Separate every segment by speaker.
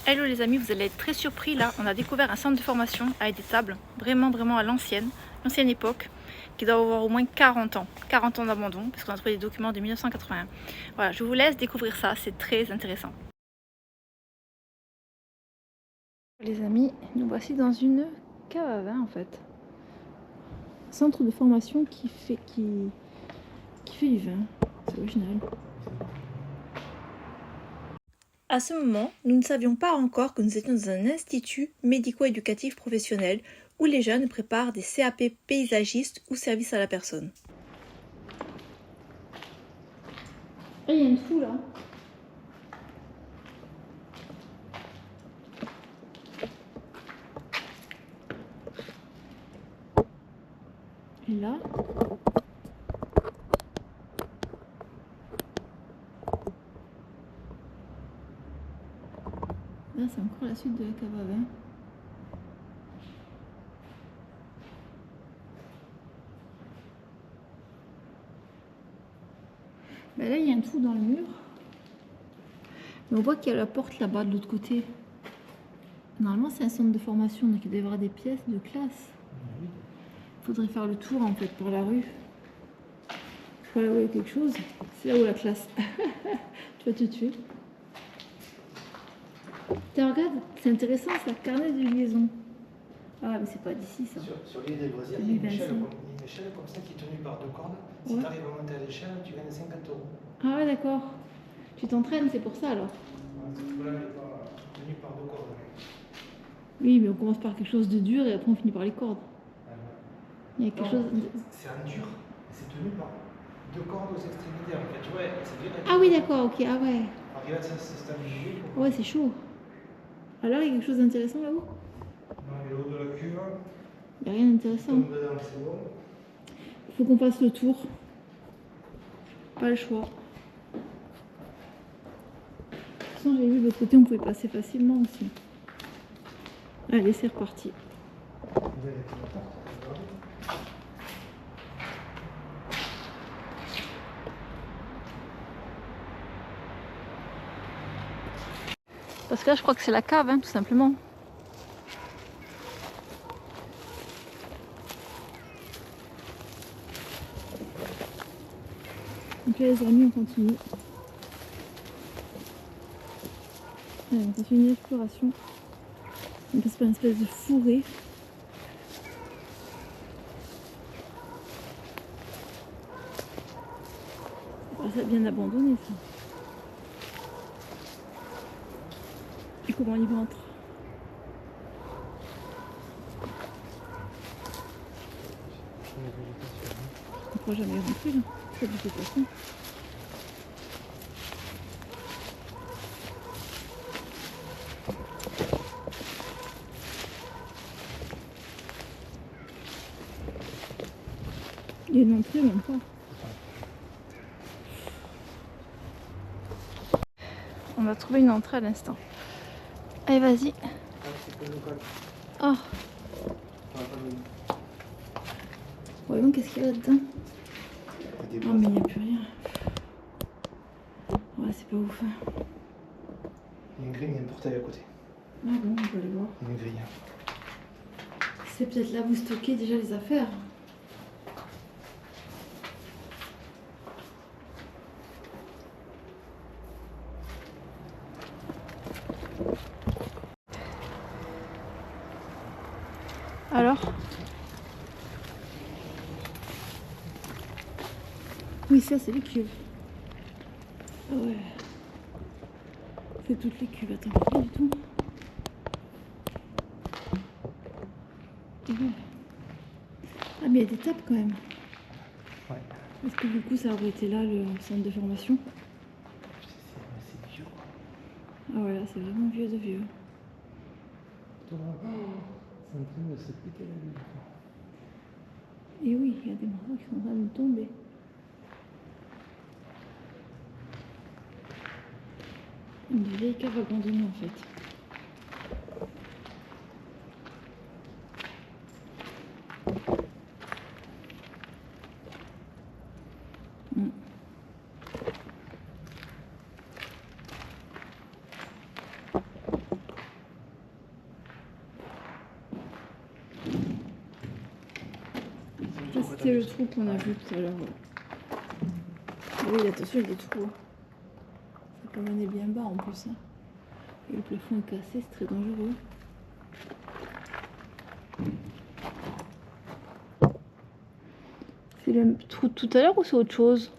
Speaker 1: Hello les amis, vous allez être très surpris là, on a découvert un centre de formation avec des tables, vraiment à l'ancienne époque, qui doit avoir au moins 40 ans d'abandon, parce qu'on a trouvé des documents de 1981. Voilà, je vous laisse découvrir ça, c'est très intéressant. Les amis, nous voici dans une cave à vin en fait. Centre de formation qui fait du vin, c'est original. À ce moment, nous ne savions pas encore que nous étions dans un institut médico-éducatif professionnel où les jeunes préparent des CAP paysagistes ou services à la personne. Ah, il y a une trou là. Et là. Là, c'est encore la suite de la cave à vin. Ben là, il y a un trou dans le mur. Mais on voit qu'il y a la porte là-bas de l'autre côté. Normalement, c'est un centre de formation, donc il doit y avoir des pièces de classe. Il faudrait faire le tour en fait par la rue. Je crois là où il y a quelque chose. C'est là où la classe. Tu vas te tuer. Tiens, regarde, c'est intéressant ça, carnet de liaison. Ah, mais c'est pas d'ici ça.
Speaker 2: Sur l'île des loisirs, il y a une échelle comme ça qui est tenue par 2 cordes. Si tu arrives à monter à l'échelle, tu gagnes 50 €.
Speaker 1: Ah ouais, d'accord. Tu t'entraînes, c'est pour ça alors.
Speaker 2: Cette là n'est pas tenue par 2 cordes.
Speaker 1: Oui, mais on commence par quelque chose de dur et après on finit par les cordes. Il y a quelque chose.
Speaker 2: C'est en dur, c'est tenu par 2 cordes aux extrémités en fait. Tu vois, c'est bien.
Speaker 1: Ah oui, d'accord, ok, ah ouais.
Speaker 2: Arrive à ça, c'est stabilisé.
Speaker 1: Ouais, c'est chaud. Alors, il y a quelque chose d'intéressant là-haut?
Speaker 2: Non, il est haut de la cuve.
Speaker 1: Il n'y a rien d'intéressant.
Speaker 2: Tombe dedans, c'est bon.
Speaker 1: Il faut qu'on fasse le tour. Pas le choix. De toute façon, j'ai vu de l'autre côté, on pouvait passer facilement aussi. Allez, c'est reparti. Parce que là, je crois que c'est la cave, hein, tout simplement. Donc là, les amis, on continue. Allez, on continue l'exploration. On passe par une espèce de fourré. Ah, ça a bien abandonné, ça. Et comment on y rentre? On ne pourra jamais rentrer, là. C'est de toute façon. Il y a une entrée, même pas. On a trouvé une entrée à l'instant. Allez, vas-y. Oh. Ouais, donc qu'est-ce qu'il y a là-dedans? Oh, mais il n'y a plus rien. Ouais, c'est pas ouf.
Speaker 2: Il y a une grille, il y a un portail à côté.
Speaker 1: Ah bon, on peut aller voir.
Speaker 2: Il y a une grille.
Speaker 1: C'est peut-être là où vous stockez déjà les affaires. Alors? Oui, ça c'est les cuves. Ah ouais. C'est toutes les cuves. Attends, pas du tout. Ouais. Ah, mais il y a des tables quand même.
Speaker 2: Ouais.
Speaker 1: Est-ce que du coup ça aurait été là le centre de formation?
Speaker 2: C'est vieux quoi.
Speaker 1: Ah ouais, là c'est vraiment vieux de vieux.
Speaker 2: C'est en train de se péter la gueule.
Speaker 1: Et oui, il y a des morceaux qui sont en train de tomber. Une vieille cave abandonnée en fait. C'est le trou qu'on a vu tout à l'heure. Oui, attention, il y a des trous. Ça peut mener bien bas en plus. Hein. Et le plafond est cassé, c'est très dangereux. C'est le trou de tout à l'heure ou c'est autre chose?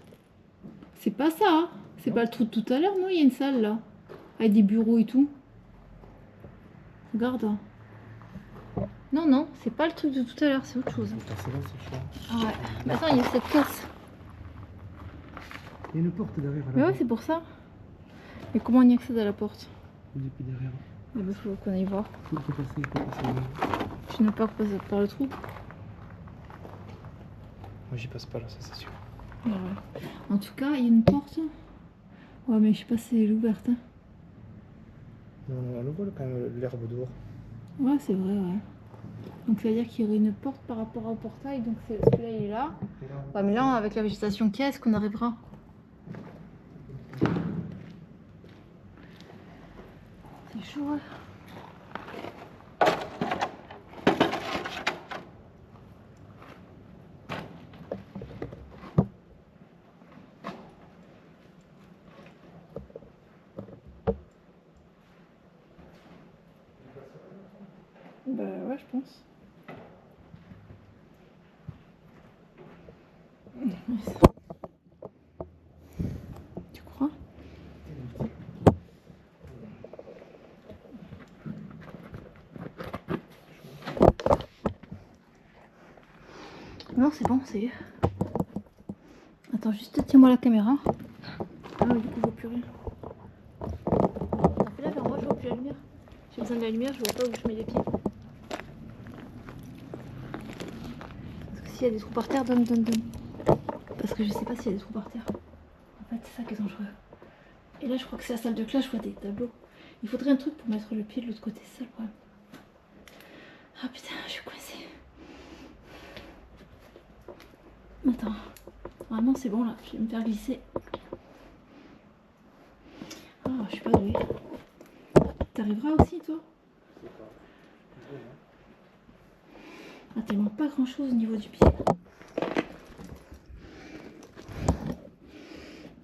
Speaker 1: C'est pas ça, hein. C'est pas le trou de tout à l'heure, non? Il y a une salle là, avec des bureaux et tout. Regarde. Non, non, c'est pas le truc de tout à l'heure, c'est autre chose. Ah ouais. Mais attends, il y a cette casse.
Speaker 2: Il y a une porte derrière.
Speaker 1: Mais ouais, c'est pour ça. Mais comment on y accède à la porte?
Speaker 2: Depuis derrière.
Speaker 1: Il faut qu'on aille voir.
Speaker 2: Il faut passer.
Speaker 1: Tu n'as pas passé par le trou?
Speaker 2: Moi j'y passe pas là, ça c'est sûr.
Speaker 1: Ouais. En tout cas, il y a une porte. Ouais, mais je sais pas si elle est ouverte. Hein.
Speaker 2: Non, on le voit quand même, l'herbe dehors.
Speaker 1: Ouais, c'est vrai, ouais. Donc ça veut dire qu'il y aurait une porte par rapport au portail, donc celui-là il est là. Ouais, mais là, avec la végétation qu'il y a, est-ce qu'on arrivera? C'est chaud, ouais. Bah ouais, je pense. Tu crois? Non, c'est bon, c'est... Attends, juste tiens-moi la caméra. Ah oui, du coup, je vois plus rien. T'as fait là, vers moi, je vois plus la lumière. J'ai besoin de la lumière, je vois pas où je mets les pieds. Parce que s'il y a des trous par terre, donne. Parce que je sais pas s'il y a des trous par terre. En fait, c'est ça qui est dangereux. Et là, je crois que c'est la salle de classe, je vois des tableaux. Il faudrait un truc pour mettre le pied de l'autre côté, c'est ça le problème. Ah putain, je suis coincée. Attends. Vraiment, c'est bon là, je vais me faire glisser. Ah, je suis pas douée. T'arriveras aussi, toi? Ah, tellement pas grand chose au niveau du pied.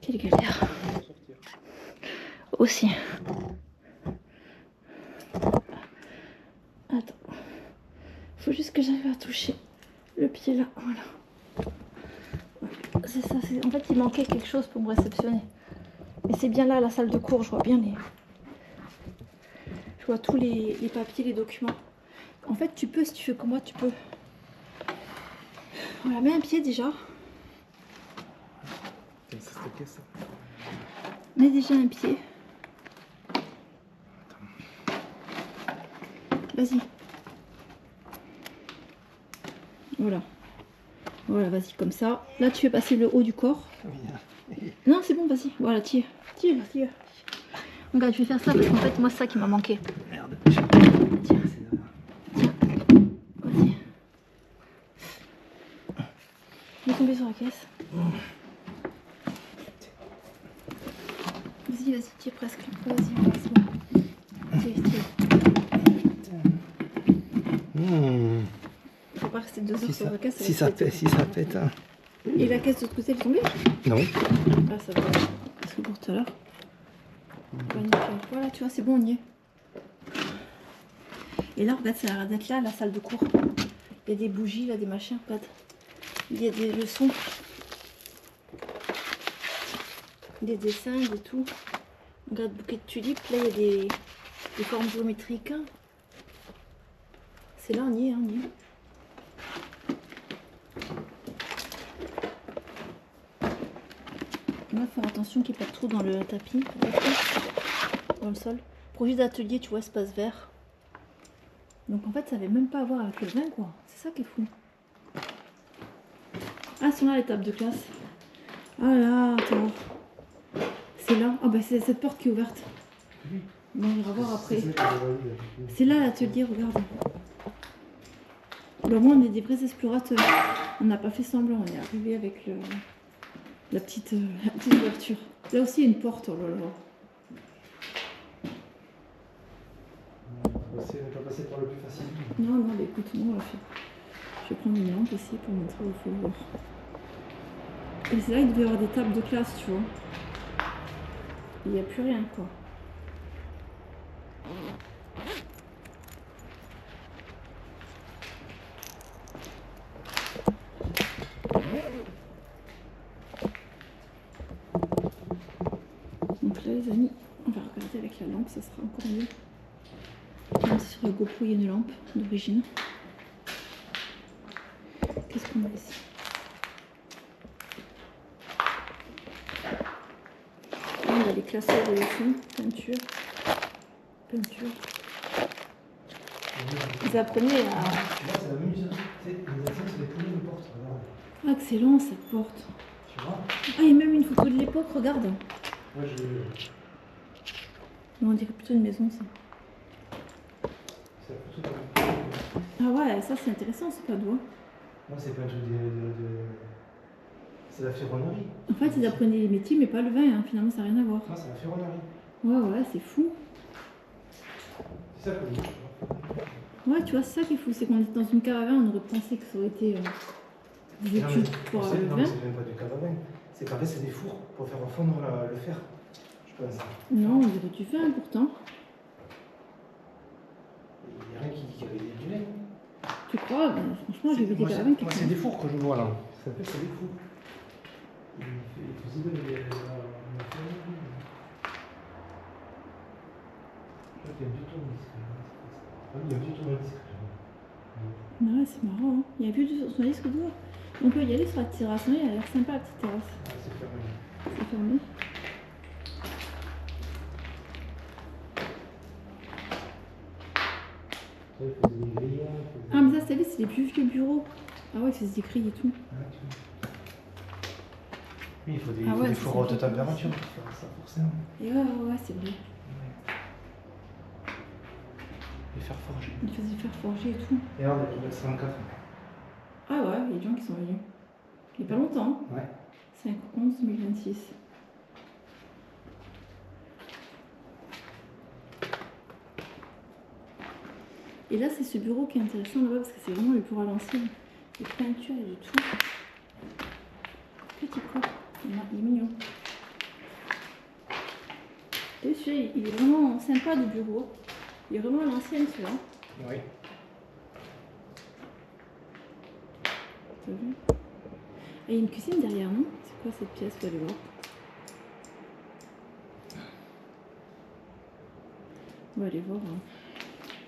Speaker 1: Quelle galère. Aussi. Attends. Faut juste que j'arrive à toucher le pied là. Voilà. C'est ça. En fait, il manquait quelque chose pour me réceptionner. Mais c'est bien là, la salle de cours. Je vois bien les... Je vois tous les papiers, les documents. En fait, tu peux, si tu fais comme moi, tu peux. Voilà, mets un pied déjà. Mets déjà un pied. Vas-y. Voilà. Voilà, vas-y, comme ça. Là, tu fais passer le haut du corps. Non, c'est bon, vas-y. Voilà, tire. Tire. Regarde, je vais faire ça parce qu'en fait, moi, c'est ça qui m'a manqué.
Speaker 2: Merde.
Speaker 1: Tiens. Vas-y. Je vais tomber sur la caisse. Vas-y, tire presque. Vas-y, c'est bon. Tire. Faut pas rester 2 heures sur la caisse.
Speaker 2: Si ça pète. Hein.
Speaker 1: Et la caisse de l'autre côté, elle est tombée?
Speaker 2: Non.
Speaker 1: Ah, ça va. Parce que pour tout à l'heure. Voilà, tu vois, c'est bon, on y est. Et là, regarde, ça a l'air d'être là, la salle de cours. Il y a des bougies, là, des machins, regarde. Il y a des leçons. Des dessins, des tout. Regarde, bouquet de tulipes. Là, il y a des formes géométriques. C'est là, on y est. Il va faire attention qu'il n'y ait pas de trou dans le tapis, dans le sol. Projet d'atelier, tu vois, espace vert. Donc en fait, ça n'avait même pas à voir avec le vin, quoi. C'est ça qui est fou. Ah, sont là les tables de classe. Ah là, attends. C'est là. Ah bah c'est cette porte qui est ouverte. Bon, on ira voir après. C'est là l'atelier, regarde. Bah moi, on est des vrais explorateurs. On n'a pas fait semblant, on est arrivé avec la petite ouverture. Là aussi, il y a une porte, oh là là.
Speaker 2: On va passer par le plus facile.
Speaker 1: Non, mais écoute, non, on l'a fait. Je vais prendre une lampe aussi pour montrer où il faut voir. Et c'est là qu'il devait y avoir des tables de classe, tu vois. Il n'y a plus rien, quoi. Donc là, les amis, on va regarder avec la lampe, ça sera encore mieux. Même si sur le GoPro, il y a une lampe d'origine. Qu'est-ce qu'on a ici? Là, on a les classeurs de dessus, peinture. Ils apprenaient à...
Speaker 2: Tu vois, c'est la même chose. Les anciens, c'est des poignées de porte, regarde.
Speaker 1: Ah, excellent cette porte.
Speaker 2: Tu vois?
Speaker 1: Ah, il y a même une photo de l'époque, regarde.
Speaker 2: Moi, je...
Speaker 1: Non, on dirait plutôt une maison, ça.
Speaker 2: C'est la photo de...
Speaker 1: Ah ouais, ça c'est intéressant, ce padois.
Speaker 2: Moi, c'est pas un truc de... C'est la ferronnerie.
Speaker 1: En fait, ils apprenaient les métiers, mais pas le vin, hein. Finalement, ça n'a rien à voir.
Speaker 2: Moi, c'est la ferronnerie.
Speaker 1: Ouais, c'est fou.
Speaker 2: C'est ça que je dis.
Speaker 1: Ouais, tu vois, c'est ça qui est fou, c'est qu'on était dans une caravane, on aurait pensé que ça aurait été des études pour le
Speaker 2: Non,
Speaker 1: vin.
Speaker 2: c'est même pas du caravane. C'est qu'en fait, c'est des fours pour faire fondre le fer. Je pense.
Speaker 1: Non, on dirait du vin pourtant.
Speaker 2: Il n'y a rien qui dit qu'il y avait du lait.
Speaker 1: Tu crois? Ben, franchement, j'ai vu des caravanes qui
Speaker 2: Moi, c'est des fours que je vois là. Ça fait, c'est des fours. Il faisait de il y a du tournesol. Il y a du tournesol.
Speaker 1: Ouais, c'est marrant, hein. Il y a plus de son disque d'or. On peut y aller sur la terrasse, elle a l'air sympa la petite terrasse.
Speaker 2: Ah, c'est fermé.
Speaker 1: C'est fermé. Ah, mais ça, c'est les plus vieux bureaux. Ah ouais, c'est écrit et tout.
Speaker 2: Oui, il faut des,
Speaker 1: Ah ouais,
Speaker 2: des
Speaker 1: c'est
Speaker 2: fours à haute température pour faire ça, forcément.
Speaker 1: Et ouais, c'est vrai.
Speaker 2: Les faire forger.
Speaker 1: Ils faisaient faire forger et tout.
Speaker 2: Et regarde, il y a 104.
Speaker 1: Ah ouais, il y a des gens qui sont venus. Il n'y a pas longtemps.
Speaker 2: Ouais.
Speaker 1: 5/11/2026. Et là, c'est ce bureau qui est intéressant là-bas parce que c'est vraiment le bureau à l'ancienne. Les peintures et tout. Petit corps. Il est mignon. Et celui-là, il est vraiment sympa de bureau. Il est vraiment à l'ancienne celui-là.
Speaker 2: Oui.
Speaker 1: T'as vu? Et il y a une cuisine derrière, non? C'est quoi cette pièce? Faut aller voir. On va aller voir.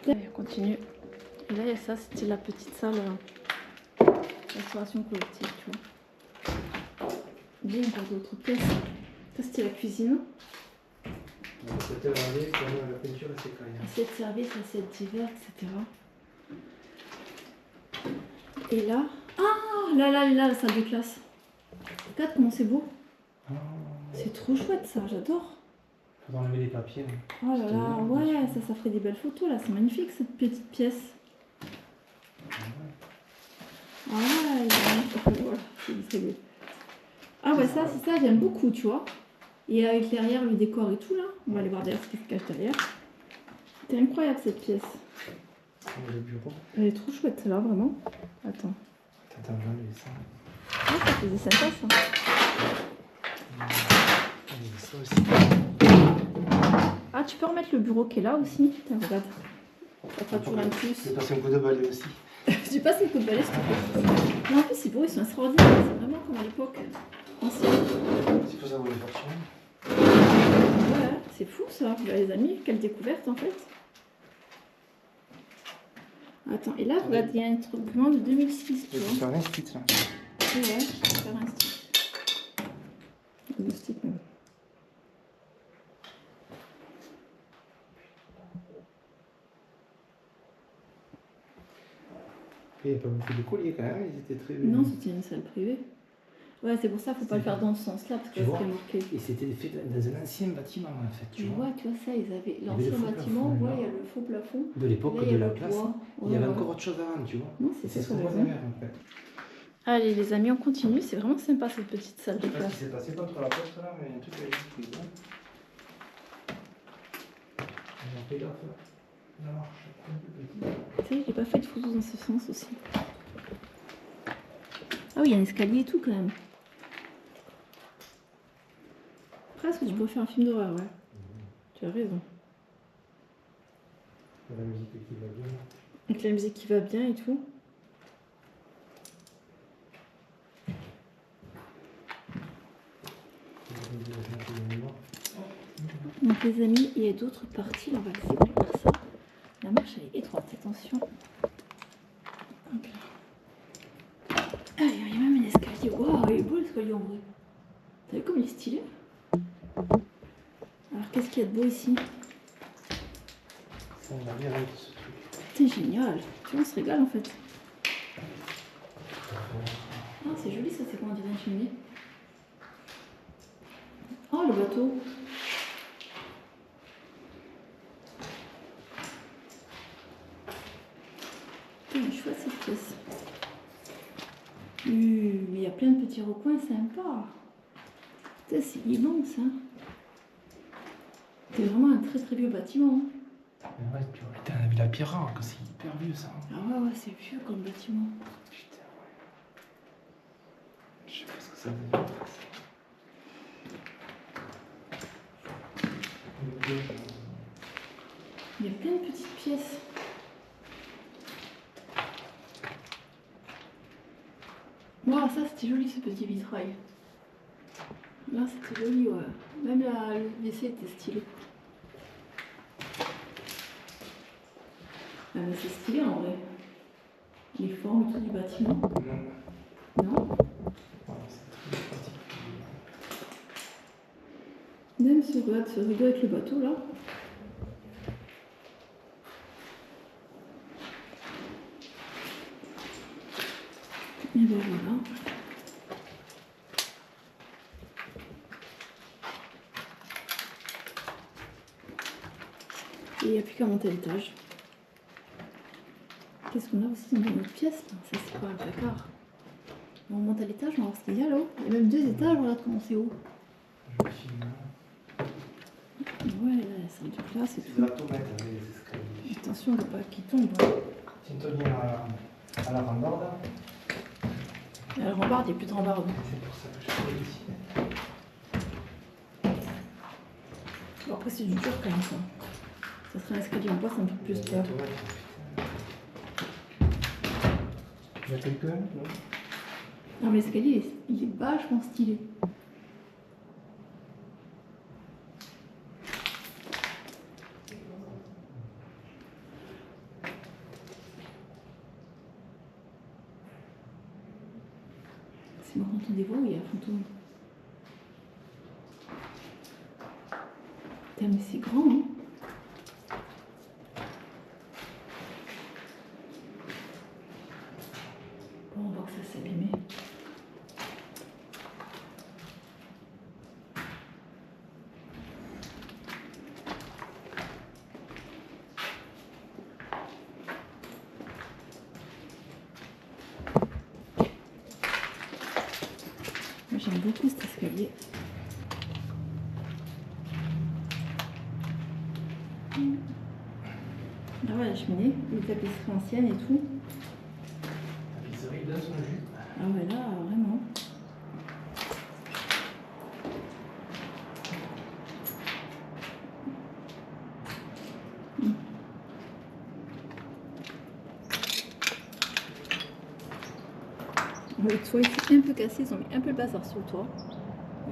Speaker 1: Allez, on continue. Et là, il y a ça, c'était la petite salle restauration collective, tu vois. Il y a encore d'autres pièces. Ça, c'était la cuisine.
Speaker 2: C'était regardé comme la peinture et ses cailles.
Speaker 1: Assiette service, assiette divers, etc. Et là, ah, là, la salle de classe. Regarde comment c'est beau.
Speaker 2: Oh.
Speaker 1: C'est trop chouette ça, j'adore.
Speaker 2: Faut enlever les papiers.
Speaker 1: Oh là là, ouais, ça ferait des belles photos là, c'est magnifique cette petite pièce. Ah ouais, voilà, c'est distribué. Ah ouais, ça, c'est ça, j'aime beaucoup, tu vois. Et avec derrière le décor et tout là, on va aller voir derrière ce qui se cache derrière. C'est incroyable cette pièce.
Speaker 2: Le bureau.
Speaker 1: Elle est trop chouette celle-là, vraiment. Attends.
Speaker 2: Attends, je vais enlever ça.
Speaker 1: Ah, ça faisait sympa ça.
Speaker 2: Ça aussi.
Speaker 1: Ah, tu peux remettre le bureau qui est là aussi. Tiens, regarde. Ça fera toujours un plus.
Speaker 2: Je vais passer un coup de balai aussi.
Speaker 1: J'ai passé le coup de balai, s'il te plaît. Mais en plus, ces bureaux ils sont extraordinaires. C'est vraiment comme à l'époque ancienne.
Speaker 2: Il faut savoir les fortunes.
Speaker 1: Ouais, c'est fou ça. Bah, les amis, quelle découverte en fait. Attends, et là, regarde, il y a un truc vraiment de 2006, tu
Speaker 2: Je vais
Speaker 1: vois.
Speaker 2: faire un split là.
Speaker 1: Ouais, je vais faire un stick. Un stick même.
Speaker 2: Il n'y a pas beaucoup de colliers quand même, ils étaient très...
Speaker 1: Non, c'était une salle privée. Ouais, c'est pour ça, faut pas le faire dans ce sens-là, parce que
Speaker 2: Tu
Speaker 1: là,
Speaker 2: vois,
Speaker 1: c'était marqué.
Speaker 2: Et c'était fait dans un ancien bâtiment en fait, tu vois.
Speaker 1: Ouais, tu vois ça, ils avaient
Speaker 2: avait
Speaker 1: l'ancien
Speaker 2: le faux
Speaker 1: bâtiment,
Speaker 2: plafond,
Speaker 1: ouais,
Speaker 2: là.
Speaker 1: il y a le faux plafond.
Speaker 2: De l'époque
Speaker 1: Là, il y
Speaker 2: de
Speaker 1: a
Speaker 2: la
Speaker 1: le
Speaker 2: classe,
Speaker 1: toit.
Speaker 2: il y avait
Speaker 1: Ouais,
Speaker 2: encore autre chose avant, tu vois.
Speaker 1: Non,
Speaker 2: Et
Speaker 1: c'est
Speaker 2: c'est
Speaker 1: ça,
Speaker 2: ce qu'on
Speaker 1: raison.
Speaker 2: voit derrière en fait.
Speaker 1: Allez, les amis, on continue. C'est vraiment sympa cette petite salle de
Speaker 2: Je sais pas ce
Speaker 1: classe.
Speaker 2: qui s'est passé contre la porte là, mais il y a un truc qui a été pris. J'ai fait gaffe là. La marche, un peu petit.
Speaker 1: Tu sais, j'ai pas fait de photos dans ce sens aussi. Ah oui, il y a un escalier et tout quand même. Presque, tu peux faire un film d'horreur, ouais. Tu as raison.
Speaker 2: La musique qui va bien.
Speaker 1: Avec la musique qui va bien et tout. Donc les amis, il y a d'autres parties, on va essayer de faire ça. La marche elle est étroite, attention. Donc là. Ah, il y a même un escalier. Waouh, il est beau l'escalier en vrai. T'as vu comme il est stylé? Alors qu'est-ce qu'il y a de beau ici?
Speaker 2: Ça m'a bien avec ce truc.
Speaker 1: C'est génial. Tu vois, on se régale en fait. Ah, c'est joli ça, c'est comment on dirait une cheminée. Oh, le bateau. Putain, chouette cette pièce. Mais il y a plein de petits recoins sympas. Putain, c'est immense, hein. C'est vraiment un très très vieux bâtiment. Hein.
Speaker 2: Mais ouais, tu as vu la Pierre, que c'est hyper vieux ça.
Speaker 1: Ah ouais, c'est vieux comme bâtiment.
Speaker 2: Putain, ouais. Je sais pas ce que ça veut dire.
Speaker 1: Il y a plein de petites pièces. Wow, ça c'était joli ce petit vitrail. Là c'était joli, ouais. Même le WC était stylé. Ah mais c'est stylé en vrai. Les formes et tout du bâtiment. Non. Même ce rideau avec le bateau là. Et ben voilà. Et il n'y a plus qu'à monter à l'étage. Qu'est-ce qu'on a aussi dans notre pièce là? Ça c'est quoi, un placard? On monte à l'étage, on va voir ce qu'il y a là-haut. Il y a même 2 étages, regarde comment c'est haut.
Speaker 2: Je filme.
Speaker 1: Ouais, là, la salle de classe et
Speaker 2: C'est
Speaker 1: tout.
Speaker 2: la tomate avec les escaliers.
Speaker 1: Attention, on ne veut pas qu'il tombe. Hein.
Speaker 2: Si on te vient à la rambarde,
Speaker 1: À la rambarde, il n'y a plus de rambarde.
Speaker 2: c'est pour ça que je fais ici.
Speaker 1: Bon, après, c'est du dur quand même ça. Ça serait un escalier en bois, ça me fait plus peur.
Speaker 2: Il y a quelqu'un, non?
Speaker 1: Non, mais l'escalier, il est vachement stylé. C'est marrant, on des voix où il y a un fantôme. Putain, mais c'est grand, hein. Bon, on voit que ça s'est abîmé. Moi, j'aime beaucoup cet escalier. Ah ouais, la cheminée, les tapisseries anciennes et tout.
Speaker 2: La pizzerie dans son jus.
Speaker 1: Ah ouais, là, vraiment. Le toit il est un peu cassé, ils ont mis un peu le bazar sur le toit.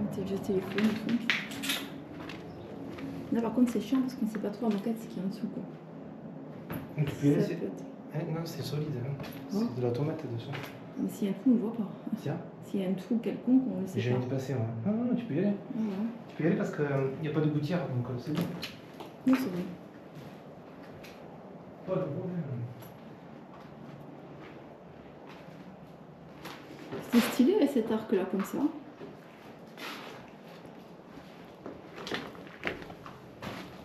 Speaker 1: Un petit vieux téléphone et tout. Là par contre c'est chiant parce qu'on ne sait pas trop la moquette ce qu'il y a en dessous quoi.
Speaker 2: Donc tu peux y aller,
Speaker 1: Ça
Speaker 2: c'est...
Speaker 1: peut être-
Speaker 2: Non, c'est solide. Hein.
Speaker 1: Oh.
Speaker 2: C'est de la tomate dessus.
Speaker 1: Mais s'il y a un trou, on ne voit pas.
Speaker 2: Tiens,
Speaker 1: S'il y a un trou quelconque, on ne le sait
Speaker 2: j'ai
Speaker 1: pas.
Speaker 2: envie de passer. Ouais. Non, non, tu peux y aller.
Speaker 1: Ah ouais.
Speaker 2: Tu peux y aller parce qu'il n'y a pas de gouttière, donc c'est bon.
Speaker 1: Oui, c'est vrai.
Speaker 2: Pas de problème.
Speaker 1: C'est stylé avec cet arc là comme ça.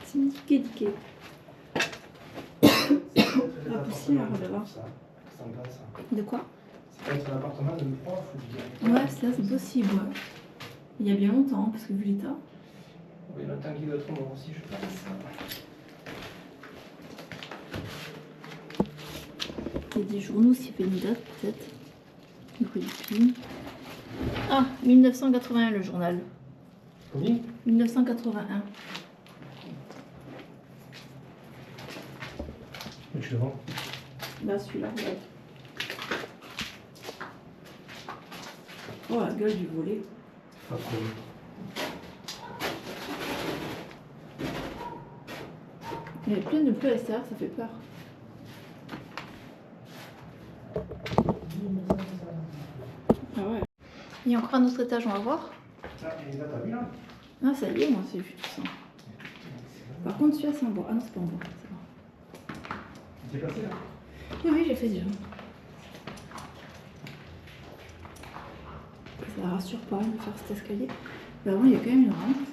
Speaker 1: C'est niqué. La poussière là-bas.
Speaker 2: Ça me passe, ça.
Speaker 1: De quoi?
Speaker 2: C'est pas être l'appartement de mes profs ou du directeur.
Speaker 1: Ouais, ça c'est possible. Ouais. Il y a bien longtemps, hein, parce que vu l'état.
Speaker 2: Oui, le temps qu'il doit être mort aussi, je pense.
Speaker 1: Il y a des journaux s'il fait une date peut-être. Whippy. Ah, 1981 le journal.
Speaker 2: Combien?
Speaker 1: 1981.
Speaker 2: Où tu le vends?
Speaker 1: Là, celui-là, regarde. Oh, la gueule du volet.
Speaker 2: Pas trop.
Speaker 1: Il y a plein de pluie à l'extérieur, ça fait peur. Ah ouais. Il y a encore un autre étage, on va voir.
Speaker 2: Ah, et là, t'as vu là?
Speaker 1: Ah, ça y est, moi, c'est juste ça. Par contre, celui-là, c'est en bois. Ah non, c'est pas en bois, c'est bon.
Speaker 2: Tu t'es passé là?
Speaker 1: Oui, oui, j'ai fait déjà. Ça rassure pas de faire cet escalier. Mais avant, il y a quand même une rampe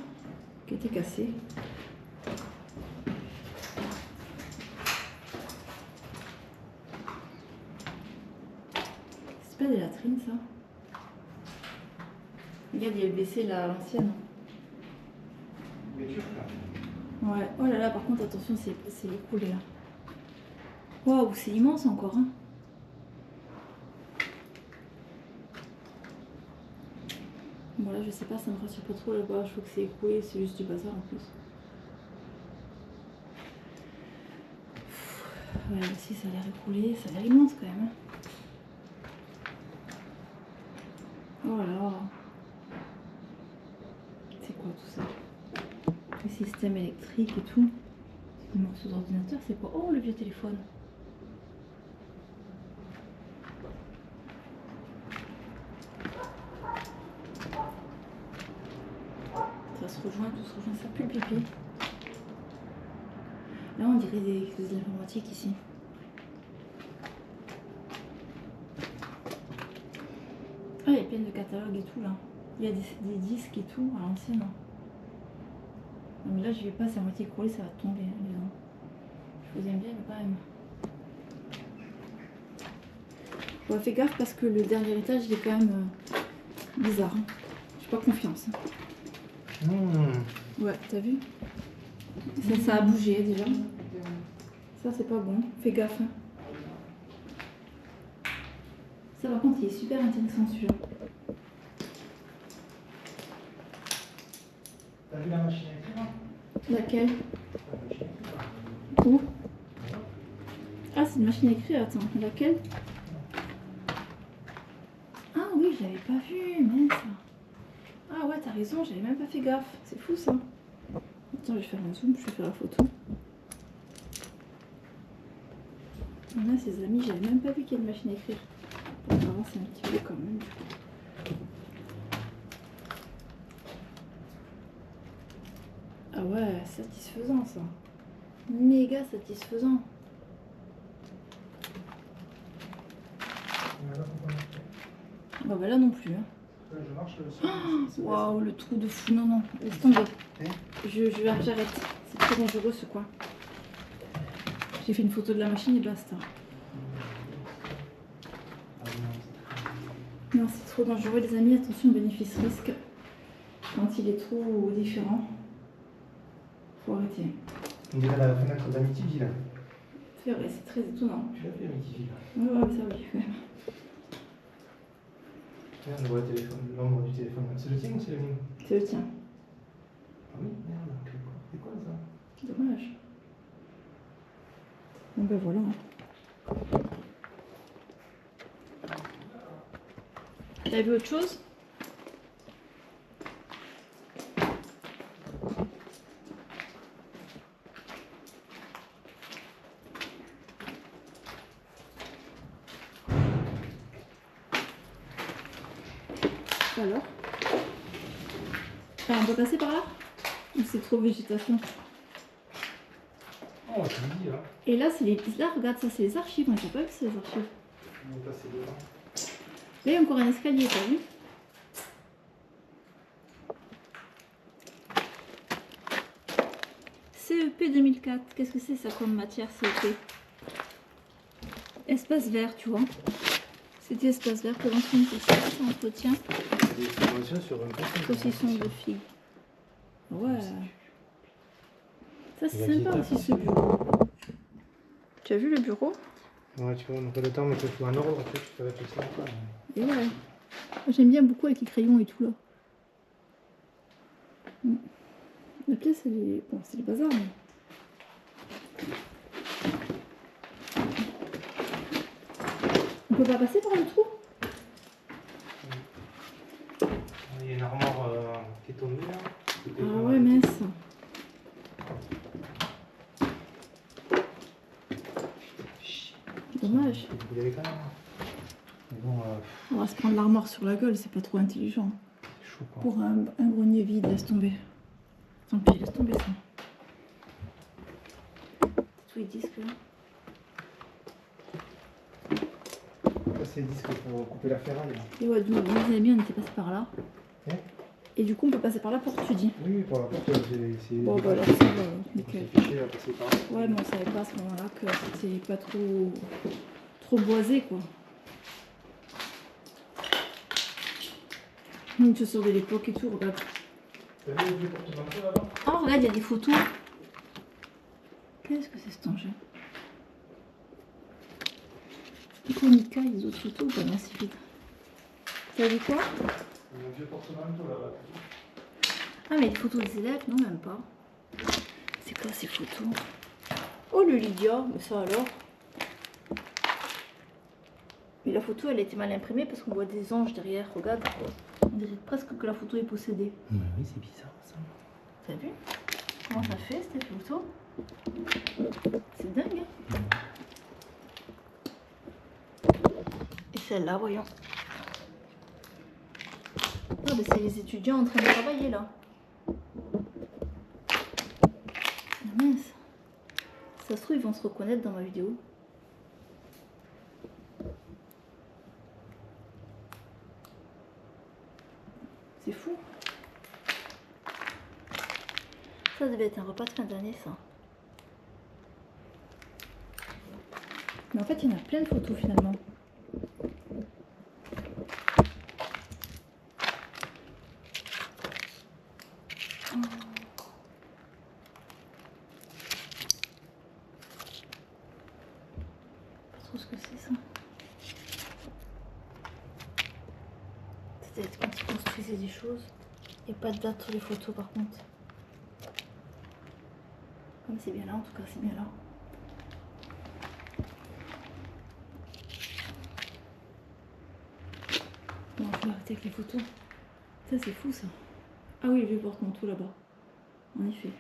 Speaker 1: qui était cassée. C'est pas des latrines, ça? Regarde, il y a le WC là, à l'ancienne.
Speaker 2: Mais tu là.
Speaker 1: Ouais. Oh là là, par contre, attention, c'est écroulé là. Waouh, c'est immense encore, hein. Bon là, je sais pas, ça me rassure pas trop là-bas. Je crois que c'est écroulé, c'est juste du bazar en plus. Ouais, là aussi, ça a l'air écroulé, ça a l'air immense quand même. Oh là là. C'est quoi tout ça? Le système électrique et tout. C'est des morceaux d'ordinateur, c'est quoi? Oh, le vieux téléphone. Ça se rejoint, tout se rejoint, ça pue le pipi. Là, on dirait des informatiques ici. Ah, il y a plein de catalogues et tout là. Il y a des disques et tout à l'ancienne. Non, mais là, je vais pas, c'est à moitié écroulé, ça va tomber. Hein, les gens. Je vous aime bien, mais quand même. Bon, fais gaffe parce que le dernier étage, il est quand même bizarre. Hein. J'ai pas confiance. Hein. Ouais, t'as vu? Ça a bougé déjà. Ça, c'est pas bon. Fais gaffe. Hein. Ça, par contre, il est super intéressant celui-là.
Speaker 2: T'as vu la machine à écrire là?
Speaker 1: Laquelle?
Speaker 2: La machine à écrire.
Speaker 1: Où? Ah, c'est une machine à écrire, attends. Laquelle? Ah oui, je l'avais pas vu, mince. Ah ouais, t'as raison, j'avais même pas fait gaffe. C'est fou ça. Attends, je vais faire un zoom, je vais faire la photo. Là, ses amis, j'avais même pas vu qu'il y a une machine à écrire. On va avancer un petit peu quand même. Ah ouais, satisfaisant ça. Méga satisfaisant. Bah, bah là non plus. Hein.
Speaker 2: Je marche
Speaker 1: Waouh, le trou de fou. Non, non, laisse tomber. J'arrête. C'est trop dangereux ce coin. J'ai fait une photo de la machine et basta. Non, c'est trop dangereux les amis. Attention, bénéfice-risque. Quand il est trop différent, faut arrêter.
Speaker 2: On dirait la fenêtre d'Amityville.
Speaker 1: C'est vrai, c'est très étonnant.
Speaker 2: Tu l'as fait Amityville.
Speaker 1: Ouais, ouais, ça oui, quand même.
Speaker 2: Regarde, on voit le téléphone, l'ombre du téléphone. C'est le tien ou c'est le mien?
Speaker 1: C'est le tien.
Speaker 2: Ah oui, merde, c'est quoi ça?
Speaker 1: Dommage. Bon ben voilà. T'as vu autre chose? Alors? Ah, on peut passer par là? Ou c'est trop végétation?
Speaker 2: Oh, tu me dis là.
Speaker 1: Et là, c'est les... Là, regarde, ça, c'est les archives. On n'a pas vu, c'est les archives.
Speaker 2: On va passer devant.
Speaker 1: Là, il y a encore un escalier, t'as vu? CEP 2004. Qu'est-ce que c'est ça comme matière, CEP? Espace vert, tu vois. C'était espace vert, prévention de saucisson, entretien.
Speaker 2: Des formations sur un peu.
Speaker 1: Saucisson de figue. Ouais. Ça, c'est sympa aussi, ce bureau. Tu as vu le bureau?
Speaker 2: Ouais, tu vois, on n'a pas le temps, mais il faut un ordre, après tu peux réfléchir à ça.
Speaker 1: Et ouais. Moi, j'aime bien beaucoup avec les crayons et tout là. La pièce, elle est... Bon, c'est le bazar, mais... On peut pas passer par le trou?
Speaker 2: Il y a une armoire qui est tombée là.
Speaker 1: Ah ouais, mince. Dommage.
Speaker 2: Vous l'avez quand même. Mais bon,
Speaker 1: On va se prendre l'armoire sur la gueule, c'est pas trop intelligent.
Speaker 2: c'est chaud quoi.
Speaker 1: Pour un grenier vide, laisse tomber. Tant pis, laisse tomber ça. Tous les disques là.
Speaker 2: Ça, c'est le disque pour couper la ferraille. Là.
Speaker 1: Et ouais, nous, les amis, on était passé par là.
Speaker 2: Hein?
Speaker 1: Et du coup, on peut passer par la porte, tu dis?
Speaker 2: Oui, pour la porte, c'est.
Speaker 1: Bon, bah alors ça va, nickel.
Speaker 2: C'est fiché à passer par là.
Speaker 1: Ouais, mais on savait pas à ce moment-là que c'était pas trop boisé, quoi. Une chaussure de l'époque et tout, regarde.
Speaker 2: T'as vu le vieux porte-manteau là-bas?
Speaker 1: Oh, regarde, il y a des photos. Qu'est-ce que c'est cet engin? Iconica, il y a d'autres photos, bah non, c'est vide. T'as vu quoi?
Speaker 2: Il y a un vieux porte-manteau là-bas.
Speaker 1: Ah, mais les photos des élèves, non, même pas. C'est quoi ces photos? Oh, le Lydia, mais ça alors. Mais la photo, elle a été mal imprimée parce qu'on voit des anges derrière, regarde. On dirait presque que la photo est possédée.
Speaker 2: Oui, c'est bizarre ça.
Speaker 1: T'as vu? Comment ça fait cette photo? C'est dingue, hein? Et celle-là, voyons. Ah, bah c'est les étudiants en train de travailler là. Ah, mince. Ça se trouve, ils vont se reconnaître dans ma vidéo. C'est fou. Ça devait être un repas de fin d'année, ça. Mais en fait, il y en a plein de photos finalement. Pas trop ce que c'est ça. C'était quand ils construisaient des choses. Il n'y a pas de date sur les photos par contre. Comme c'est bien là, en tout cas, c'est bien là. Bon, je vais arrêter avec les photos. Ça, c'est fou ça. Ah oui, le vieux porte-manteau là-bas. En effet.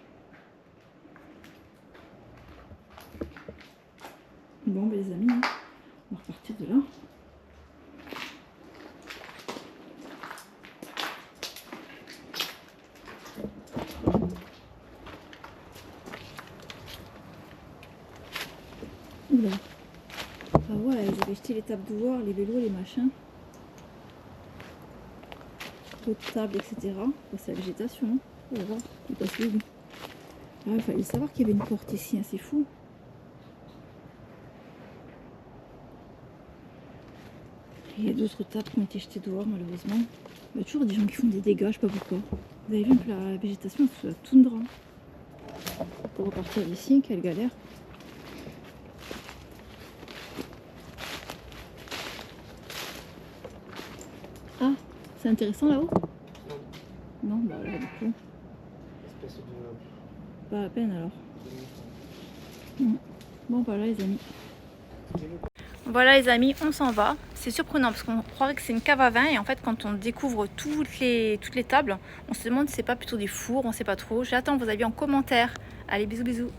Speaker 1: Bon, ben les amis, hein, on va repartir de là. Oula. Ah ouais, ils avaient jeté les tables d'ouvrir, les vélos, les machins. D'autres tables, etc. Bah, c'est la végétation. Hein. On va voir, il passe le bout. Ah, il fallait savoir qu'il y avait une porte ici, hein, c'est fou. Il y a d'autres tables qui ont été jetées dehors, malheureusement. Il y a toujours des gens qui font des dégâts, je sais pas pourquoi. Vous avez vu que la végétation, c'est la toundra. Pour repartir d'ici, quelle galère. Ah, c'est intéressant là-haut? Non, bah alors du coup.
Speaker 2: Espèce de.
Speaker 1: Pas la peine alors. Bon voilà les amis. Voilà les amis, on s'en va. C'est surprenant parce qu'on croirait que c'est une cave à vin et en fait quand on découvre toutes les tables, on se demande si c'est pas plutôt des fours, on sait pas trop. J'attends vos avis en commentaire. Allez, bisous bisous.